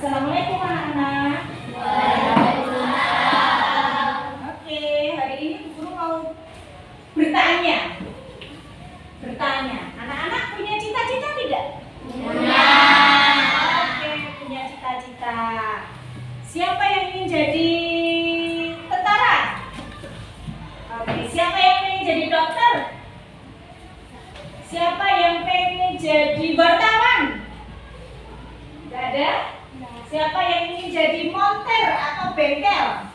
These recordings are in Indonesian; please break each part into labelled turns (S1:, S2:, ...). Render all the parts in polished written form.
S1: Assalamualaikum anak-anak. Oke, hari ini guru mau bertanya. Anak-anak punya cita-cita tidak?
S2: Punya.
S1: Oke, punya cita-cita. Siapa yang ingin jadi tentara? Oke, siapa yang ingin jadi dokter? Siapa yang pengen jadi wartawan? Tidak ada? Siapa yang ingin jadi monter atau bengkel?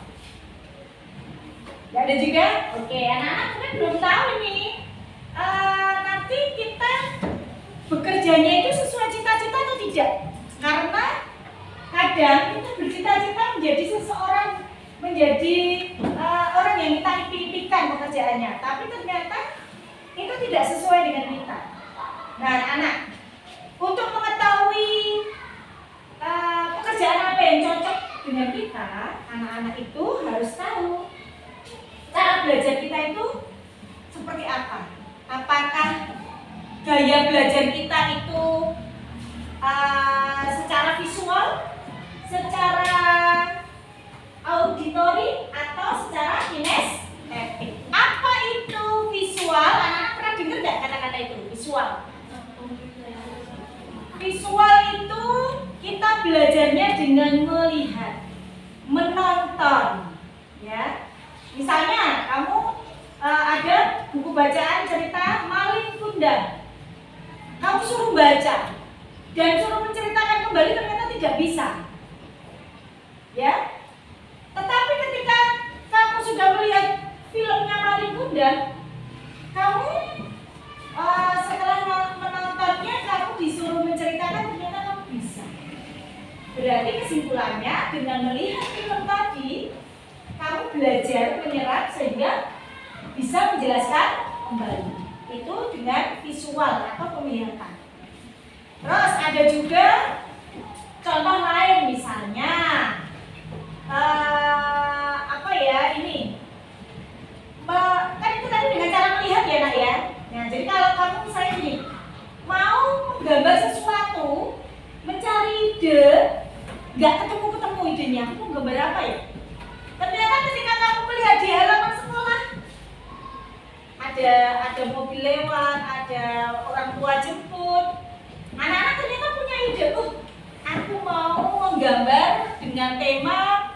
S1: Tidak ada juga? Oke, anak-anak mungkin belum tahu ini. Nanti kita bekerjanya itu sesuai cita-cita atau tidak? Karena kadang kita bercita-cita menjadi seseorang, menjadi orang yang kita impikan pekerjaannya, tapi ternyata itu tidak sesuai dengan kita. Nah, anak, untuk mengetahui pekerjaan apa yang cocok dengan kita, anak-anak itu harus tahu cara belajar kita itu seperti apa. Apakah gaya belajar kita itu secara visual, secara auditori, atau secara kinestetik? Apa itu visual? Anak-anak pernah dengar nggak kata-kata itu? Visual. Visual itu kita belajarnya dengan melihat, menonton, ya. Misalnya kamu ada buku bacaan cerita Malin Kundang, kamu suruh baca dan suruh menceritakan kembali, ternyata tidak bisa, ya. Tetapi ketika kamu sudah melihat filmnya Malin Kundang, kamu setelah menontonnya, kamu disuruh menceritakan, ternyata kamu bisa. Berarti kesimpulannya, dengan melihat film tadi, kamu belajar menyerap sehingga bisa menjelaskan kembali. Itu dengan visual atau penglihatan. Terus ada juga contoh lain, misalnya ini kan itu tadi dengan cara melihat ya nak ya. Nah, jadi kalau kamu misalnya gini, mau menggambar sesuatu, mencari ide, nggak ketemu idenya, aku mau gambar apa ya? Ternyata ketika kamu melihat di halaman sekolah, ada mobil lewat, ada orang tua jemput, anak-anak ternyata punya ide, aku mau menggambar dengan tema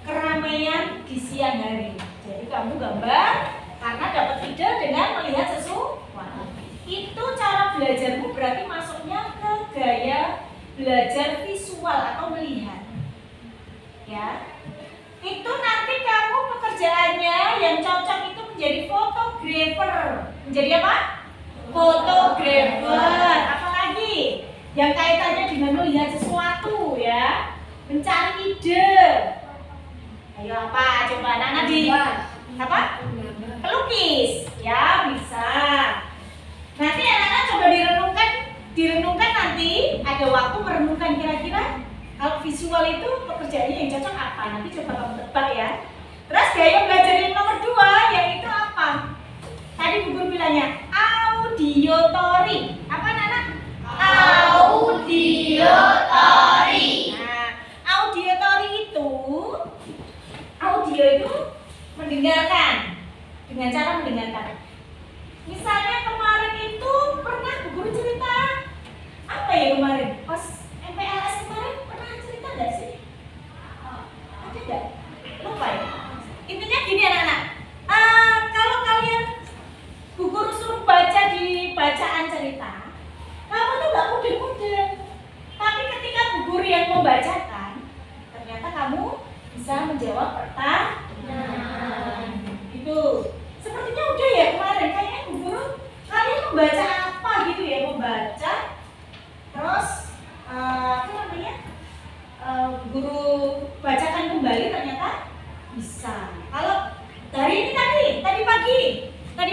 S1: keramaian di siang hari. Jadi kamu gambar karena dapat ide dengan melihat sesuatu. Itu cara belajarmu, berarti masuknya ke gaya belajar visual atau melihat, ya. Itu nanti kamu pekerjaannya yang cocok itu menjadi fotografer. Menjadi apa? Fotografer. Apalagi yang kaitannya dengan melihat sesuatu, ya, mencari ide. Ayo apa? Coba anak-anak di apa? Pelukis, ya bisa. Nanti anak-anak coba direnungkan nanti ada waktu merenungkan kira-kira kalau visual itu pekerjaannya yang cocok apa. Nanti coba kamu tebak ya. Terus gaya belajar yang nomor 2 yaitu apa? Tadi Bu Guru bilangnya audiotori. Apa anak-anak?
S2: Audiotori.
S1: Nah, audiotori itu, audio itu mendengarkan, dengan cara mendengarkan. Misalnya kemarin itu pernah Bu Guru cerita apa ya kemarin? Pas MPLS kemarin pernah cerita nggak sih? Ada nggak? Lupa ya? Intinya gini anak-anak, kalau kalian Bu Guru suruh baca di bacaan cerita, kamu tuh nggak mudeng-mudeng. Tapi ketika Bu Guru yang membacakan, ternyata kamu bisa menjawab pertanyaan. Itu sepertinya udah ya kemarin, kayaknya Bu Guru kalian membaca apa gitu ya, membaca terus guru bacakan kembali, ternyata bisa. Kalau dari ini tadi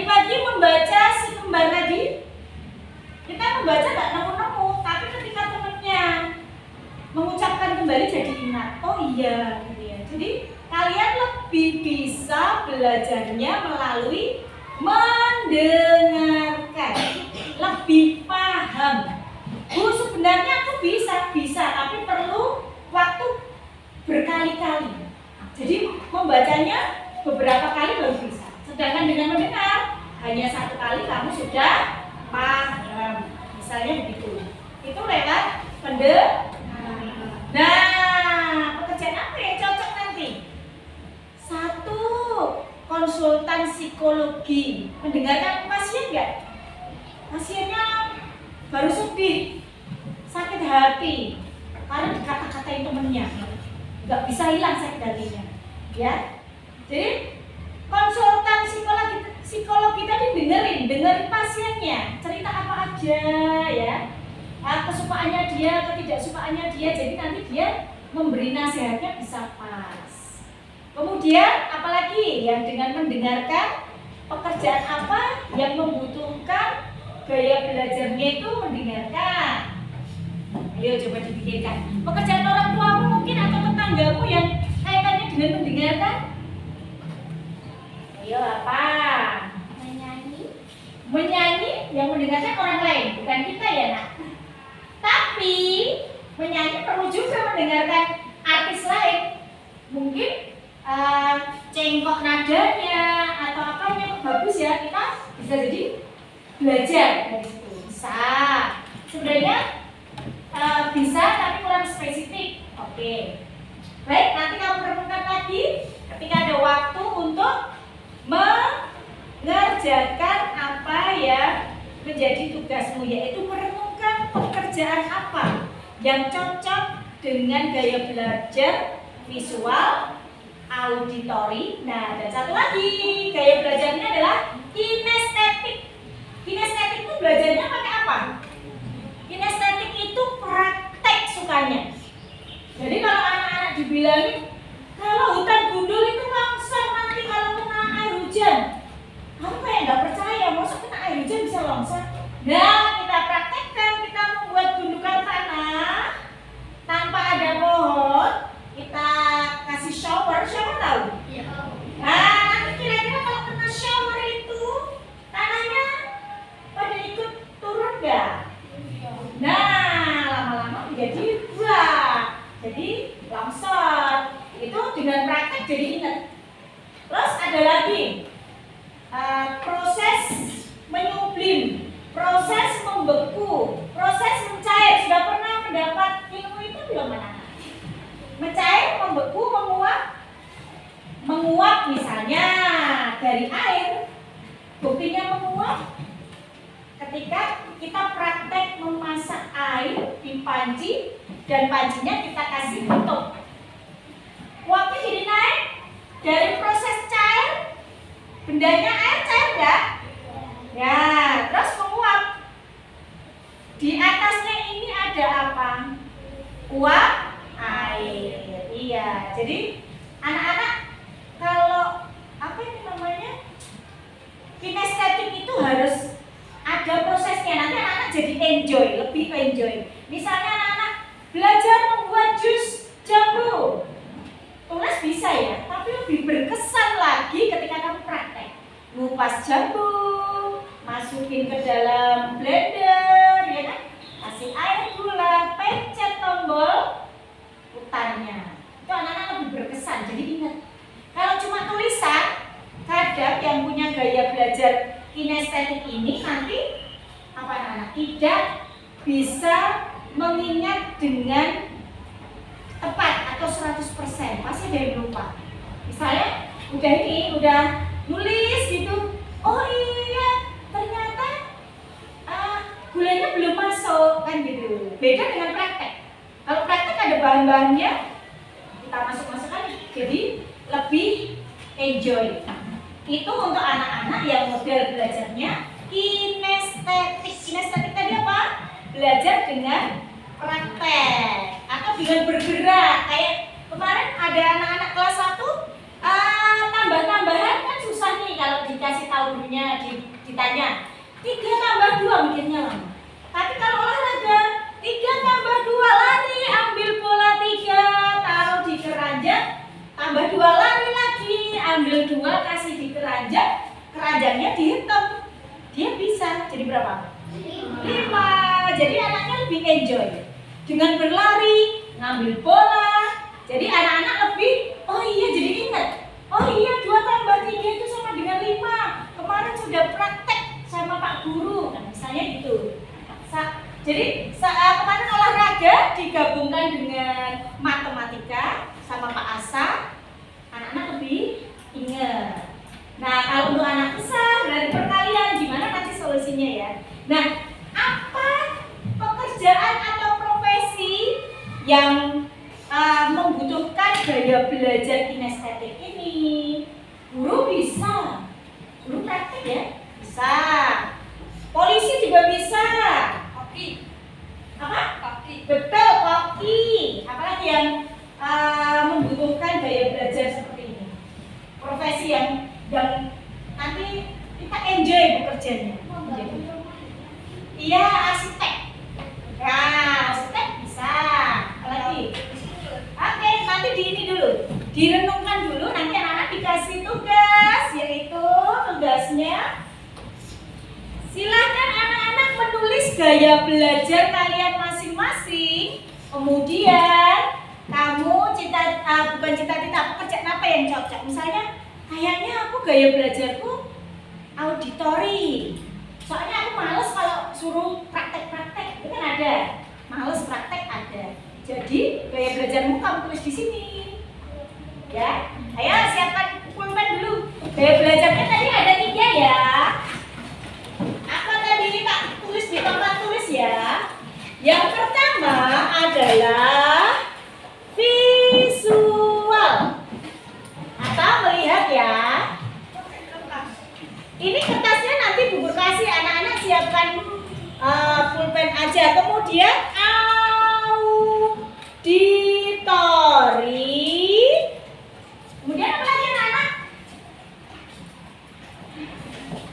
S1: pagi membaca si kembar tadi, kita membaca nggak nemu-nemu, tapi ketika temennya mengucapkan kembali jadi ingat, oh iya gitu ya. Jadi kalian lebih bisa belajarnya melalui mendengarkan, lebih paham. Bu, sebenarnya aku bisa, tapi perlu waktu berkali-kali. Jadi membacanya beberapa kali baru bisa. Sedangkan dengan mendengar hanya satu kali kamu sudah paham. Misalnya begitu. Itu lewat pendengaran. Nah, pekerjaan apa yang cocok nanti? Satu, konsultan psikologi. Mendengarkan pasien nggak? Pasiennya baru sedih, sakit hati, karena dikata-katain temennya, nggak bisa hilang sakit hatinya, ya. Jadi konsultan psikologi tadi dengerin pasiennya, cerita apa aja, ya, kesukaannya dia, ketidaksukaannya dia, jadi nanti dia memberi nasihatnya bisa pas. Kemudian apalagi yang dengan mendengarkan pekerjaan apa yang membutuhkan gaya belajarnya itu mendengarkan. Ayo coba dipikirkan. Pekerjaan orang tuamu mungkin atau tetanggamu yang kaitannya dengan mendengarkan. Ayo apa? Menyanyi yang mendengarkan orang lain, bukan kita ya nak. Tapi menyanyi perlu juga mendengarkan artis lain. Mungkin cengkok nadanya atau apanya bagus ya, kita bisa jadi belajar dari situ. Bisa sebenarnya bisa tapi kurang spesifik. Oke, baik, nanti kamu renungkan lagi ketika ada waktu untuk mengerjakan apa yang menjadi tugasmu, yaitu merenungkan pekerjaan apa yang cocok dengan gaya belajar visual, auditori. Nah, dan satu lagi gaya belajarnya adalah kinestetik. Kinestetik itu belajarnya pakai apa? Kinestetik itu praktek sukanya. Jadi kalau anak-anak dibilangin kalau hutan gundul itu longsor nanti kalau kena air hujan, kamu kayak nggak percaya, maksud kena air hujan bisa longsor? Nah, kita praktekkan, kita membuat gundukan tanah tanpa ada pohon, kita kasih shower tahu? Iya. Nah, nanti kira-kira kalau kena shower itu tanahnya pada ikut turun nggak? Nah, lama-lama menjadi buah, jadi longsor. Itu dengan praktek jadi ingat. Terus ada lagi proses menyublim, proses membeku, proses mencair. Sudah pernah mendapat ilmu itu belum anak-anak? Mencair, membeku, menguap misalnya dari air. Buktinya menguap ketika kita praktek memasak air di panci dan pancinya kita kasih tutup. Uapnya jadi naik dari proses cair, bendanya air cair enggak? Ya, terus menguap. Di atasnya ini ada apa? Uap air. Iya, jadi anak-anak kalau apa ini namanya? Kinestetik itu harus ada prosesnya. Nanti anak-anak jadi enjoy, lebih enjoy. Misalnya anak-anak belajar membuat jus jambu. Tulis bisa ya, tapi lebih berkesan lagi ketika kamu praktek. Ngupas jambu, masukin ke dalam blender, ya kan? Kasih air, gula, pencet tombol putarnya. Itu anak-anak lebih berkesan. Jadi ingat, kalau cuma tulisan, kadang yang punya gaya belajar kinestetik ini nanti apa anak-anak tidak bisa mengingat dengan tepat atau 100%, pasti ada yang lupa. Misalnya udah nulis gitu, oh iya ternyata gulanya belum masuk kan gitu. Beda dengan praktek. Kalau praktek ada bahan-bahannya, kita masuk-masukkan, jadi lebih enjoy. Itu untuk anak-anak yang model belajarnya kinestetik. Kinestetik tadi apa? Belajar dengan praktek atau dengan bergerak. Kayak kemarin ada anak-anak kelas 1 tambah-tambahan kan susah nih kalau dikasih tahu gurunya, ditanya 3 tambah 2 mikirnya lama. Tapi kalau olahraga 3 tambah 2 lari, ambil bola 3 taruh di keranjang, tambah 2 lari lagi, ambil 2 kasih di keranjang, keranjangnya dihitung, dia bisa jadi berapa? 5. Jadi anaknya lebih enjoy dengan berlari, ngambil bola, Jadi anak-anak lebih, oh iya jadi ingat. Oh iya 2 tambah 3 itu sama dengan 5. Kemarin sudah praktek sama Pak Guru. Nah, misalnya gitu. Jadi kemarin olahraga digabungkan dengan matematika sama Pak Asa, anak-anak lebih ingat. Nah, kalau untuk anak besar dari perkalian gimana nanti solusinya ya. Nah, apa pekerjaan atau profesi yang membutuhkan gaya belajar kinestetik ini? Guru bisa, guru praktik ya, bisa. Polisi juga bisa. Koki. Apa? Koki. Betul, koki. Apalagi yang membutuhkan gaya belajar seperti ini? Profesi yang nanti kita enjoy bekerjanya. Iya, arsitek. Nah, arsitek bisa. Apalagi? Oke, nanti ini dulu. Direnungkan dulu, nanti anak-anak dikasih tugas, yaitu tugasnya silakan anak-anak menulis gaya belajar kalian masing-masing. Kemudian kamu bukan cita-cita, pekerjaan apa yang cocok. Misalnya, kayaknya aku gaya belajarku auditori. Soalnya aku males kalau suruh praktek-praktek, itu kan ada. Males praktek ada. Jadi gaya belajarmu kamu tulis di sini. Ya, ayo siapkan pulpen dulu. Gaya belajarnya tadi ada 3 ya. Apa tadi tak tulis di papan tulis ya? Yang pertama adalah visual atau melihat ya. Ini kertasnya nanti Bu kasih anak-anak siapkan pulpen aja. Kemudian auditori. Kemudian apa lagi anak-anak?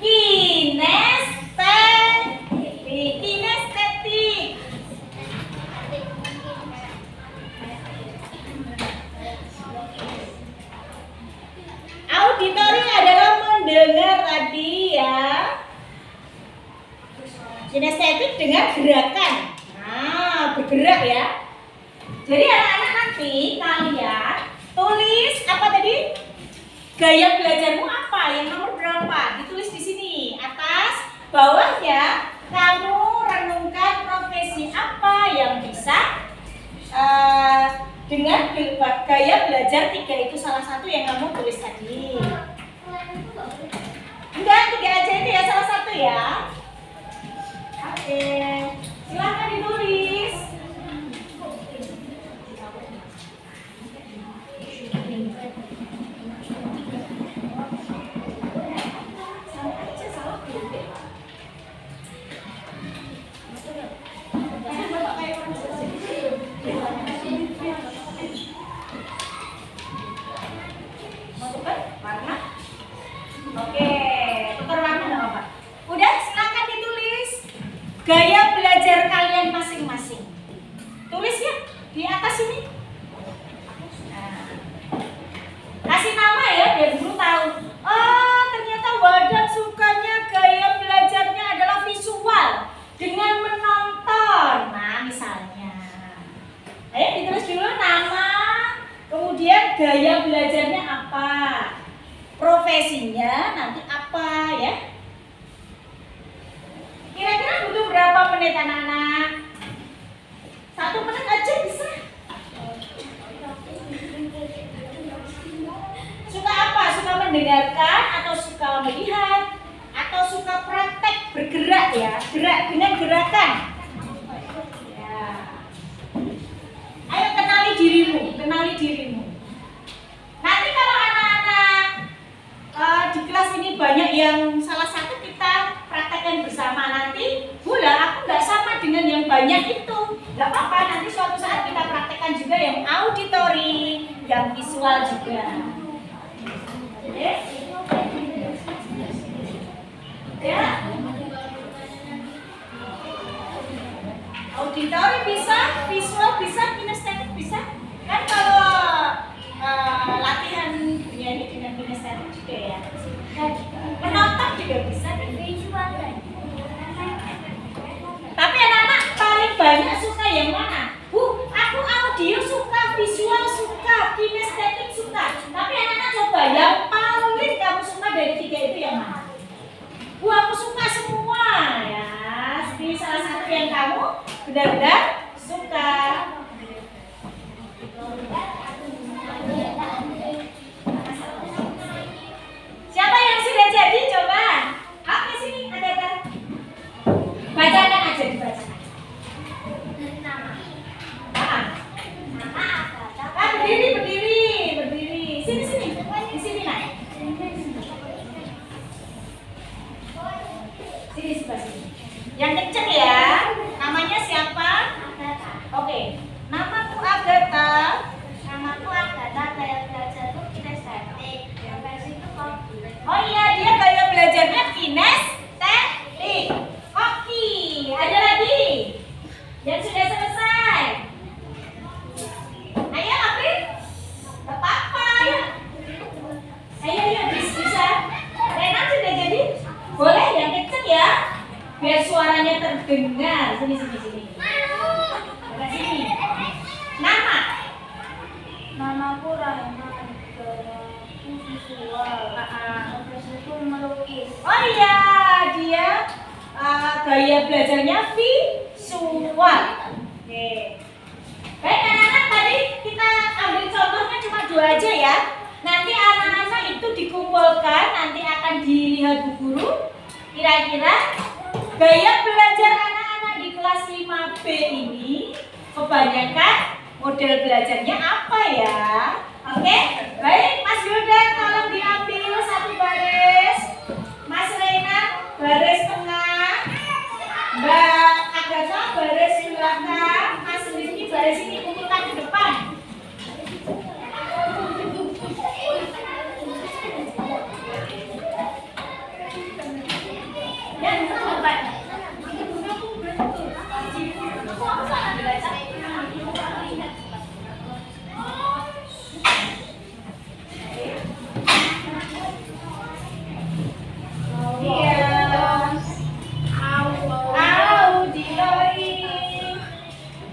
S1: Kinestetik. Auditori adalah mendengar tadi ya. Kinestetik dengan gerakan. Nah, bergerak ya. Jadi anak-anak nanti kalian tulis apa tadi? Gaya belajarmu apa? Yang nomor berapa? Ditulis di sini. Atas, bawahnya kamu renungkan profesi apa yang bisa dengan gaya belajar 3 itu salah satu yang kamu tulis tadi. Enggak, 3 aja itu ya salah satu ya. Oke, silakan ditulis. Gaya belajar kalian masing-masing. Tulis ya di atas ini. Nah, kasih nama ya biar guru tahu. Oh, ternyata Wadan sukanya gaya belajarnya adalah visual dengan menonton. Nah, misalnya. Ayo ditulis dulu nama, kemudian gaya belajarnya apa, profesinya nanti apa ya. Kira-kira butuh berapa menit anak-anak? 1 menit aja bisa. Suka apa? Suka mendengarkan atau suka melihat? Atau suka praktek bergerak ya? Gerak dengan gerakan. Ya. Ayo kenali dirimu. Nanti kalau anak-anak di kelas ini banyak yang salah satu kita praktekkan bersama nanti, aku nggak sama dengan yang banyak itu, nggak apa-apa, nanti suatu saat kita praktekkan juga yang auditori, yang visual juga. Ya, auditori bisa, visual bisa, kinestetik bisa. Kan kalau latihan ini dengan kinestetik juga ya. Menonton juga bisa visual. Tapi anak-anak paling banyak suka yang mana? Bu, aku audio suka visual suka, kinestetik suka. Tapi anak-anak coba yang paling kamu suka dari tiga itu yang mana? Aku suka semua ya. Pilih salah satu yang kamu benar-benar suka. Siapa yang sudah jadi? Coba. Oke, sini ada. Bacakan aja, dibacakan. Berdiri. Sini. Di sini, Nak. Sini sebelah sini. Yang kenceng ya. Namanya siapa? Oke. Namaku Agatha.
S2: Gaya belajarku kinestetik. Yang versi itu kopi.
S1: Oh iya, dia gaya belajarnya kinestetik. Oke. Ada lagi yang sudah selesai. Ayo, April. Gak apa-apa. Ayo, bisa. Rena sudah jadi? Boleh yang kenceng ya. Biar suaranya terdengar. Sini. Ke sini. Nama?
S2: Namaku Rahma. Geraku visual. Terus itu melukis.
S1: Oh iya, dia gaya belajarnya visual. Oke. Baik anak-anak, tadi kita ambil contohnya cuma 2 aja ya. Nanti anak-anak itu dikumpulkan, nanti akan dilihat Bu Guru. Kira-kira gaya belajar anak-anak di kelas 5B ini kebanyakan model belajarnya apa ya? Oke, baik Mas Yudan tolong diambil satu baris. Mas Reina baris tengah. Mbak Agatha baris belakang. Mas Rizky baris ini, kumpulkan di depan.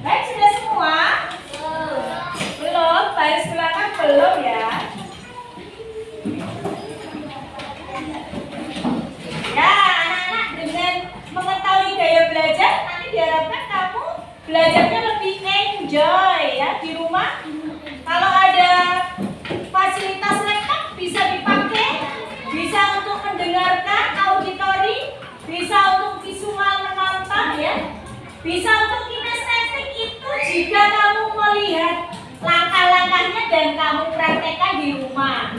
S1: Baik, sudah semua? Belum, baris belakang belum ya. Ya, anak-anak dengan mengetahui gaya belajar, nanti diharapkan kamu belajarnya lebih enjoy ya di rumah. Kalau ada fasilitas lengkap bisa dipakai, bisa untuk mendengarkan auditori, bisa untuk visual menonton ya, bisa untuk kinestetik itu jika kamu melihat langkah-langkahnya dan kamu praktekkan di rumah,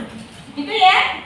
S1: gitu ya.